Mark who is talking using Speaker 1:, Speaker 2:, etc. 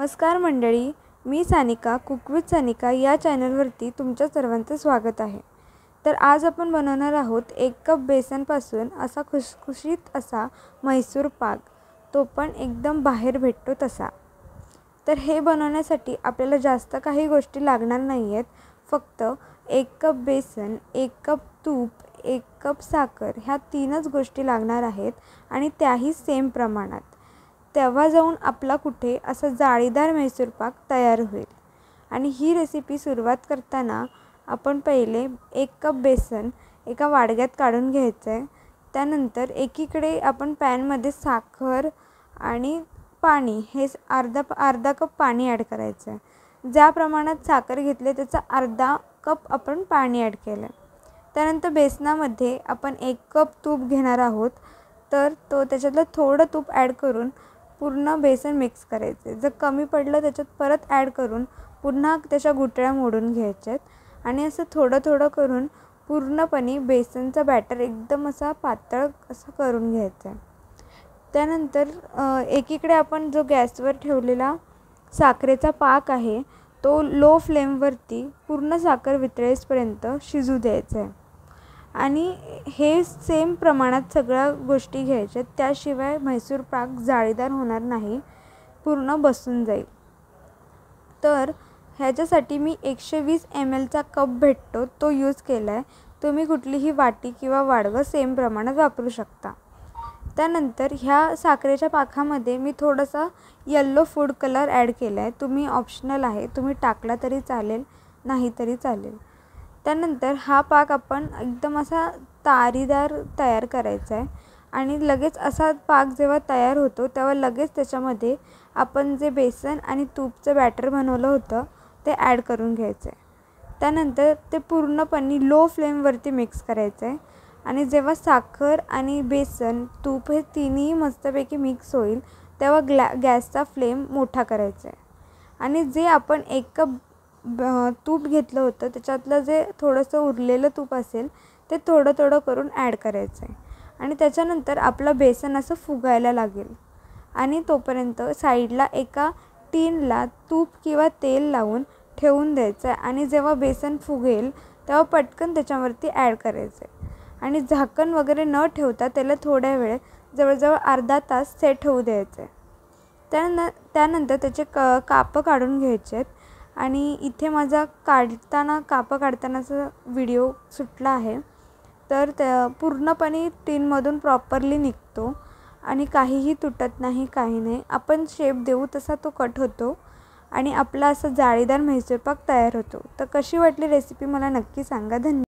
Speaker 1: नमस्कार मंडळी, मी Sanika cook with Sanika या चॅनलवरती तुमच्या सर्वांचं स्वागत आहे। तर आज आपण बनवणार आहोत 1 कप बेसनपासून असा खुसखुशीत असा म्हैसूर पाक, तो पण एकदम बाहेर भेटतो तसा। तर हे बनवण्यासाठी आपल्याला जास्त काही गोष्टी लागणार नाही आहेत, फक्त 1 कप बेसन, 1 कप तूप, 1 कप साखर ह्या 3च गोष्टी लागणार आहेत आणि त्याही सेम प्रमाणात। तेव्हा जाऊन आपला कुठे असा जाळीदार म्हैसूर पाक तयार होईल। आणि ही रेसिपी सुरुवात करताना आपण पहिले 1 कप बेसन एका वाडग्यात काढून घ्यायचं आहे। त्यानंतर एकीकडे आपण पॅनमध्ये साखर आणि पाणी हे अर्धा कप पाणी ॲड करायचं आहे। ज्या प्रमाणात साखर घेतले त्याचा अर्धा कप आपण पाणी ॲड केलं। त्यानंतर बेसनामध्ये आपण 1 कप तूप घेणार आहोत, तर त्याच्यातलं थोडं तूप ॲड करून पूर्ण बेसन मिक्स करायचे। जर कमी पडलं त्याच्यात परत ॲड करून पुन्हा त्याच्या गुठळ्या मोडून घ्यायच्यात आणि असं थोडं थोडं करून पूर्णपणे बेसनचा बॅटर एकदम असा पातळ असा करून घ्यायचा आहे। त्यानंतर एकीकडे आपण जो गॅसवर ठेवलेला साखरेचा पाक आहे तो लो फ्लेमवरती पूर्ण साखर वितळेपर्यंत शिजू द्यायचा आहे। आणि हे सेम प्रमाणात सगळ्या गोष्टी घ्यायच्या, त्याशिवाय म्हैसूर पाक जाळीदार होणार नाही, पूर्ण बसून जाईल। तर ह्याच्यासाठी मी 120 ml चा कप भेटतो तो यूज केला आहे। तुम्ही कुठलीही वाटी किंवा वाडगं सेम प्रमाणात वापरू शकता। त्यानंतर ह्या साखरेच्या पाकामध्ये मी थोडासा येलो फूड कलर ॲड केला आहे, तुम्ही ऑप्शनल आहे, तुम्ही टाकला तरी चालेल, नाही तरी चालेल। त्यानंतर हा पाक आपण एकदम असा तारीदार तयार करायचा आहे आणि लगेच असा पाक जेव्हा तयार होतो तेव्हा लगेच त्याच्यामध्ये आपण जे बेसन आणि तूपचं बॅटर बनवलं होतं ते ॲड करून घ्यायचं आहे। त्यानंतर ते पूर्णपणे लो फ्लेमवरती मिक्स करायचं आहे आणि जेव्हा साखर आणि बेसन तूप हे तिन्ही मस्तपैकी मिक्स होईल तेव्हा गॅसचा फ्लेम मोठा करायचा आहे आणि जे आपण 1 कप तूप घेतलं होतं त्याच्यातलं जे थोडंसं उरलेलं तूप असेल ते थोडं थोडं करून ॲड करायचं आहे आणि त्याच्यानंतर आपलं बेसन असं फुगायला लागेल आणि तोपर्यंत साईडला एका टीनला तूप किंवा तेल लावून ठेवून द्यायचं आहे आणि जेव्हा बेसन फुगेल तेव्हा पटकन त्याच्यावरती ॲड करायचं आहे आणि झाकण वगैरे न ठेवता त्याला थोड्या वेळ जवळजवळ अर्धा तास सेट होऊ द्यायचं आहे। त्यानंतर त्याचे कापं काढून घ्यायचे आहेत आणि इथे माझा कापं काढतानाचा व्हिडिओ सुटला आहे, तर पूर्णपणे टीनमधून प्रॉपरली निघतो आणि काहीही तुटत नाही, काही नाही। आपण शेप देऊ तसा तो कट होतो आणि आपला असं जाळीदार म्हैसूर पाक तयार होतो। तर कशी वाटली रेसिपी मला नक्की सांगा। धन्यवाद।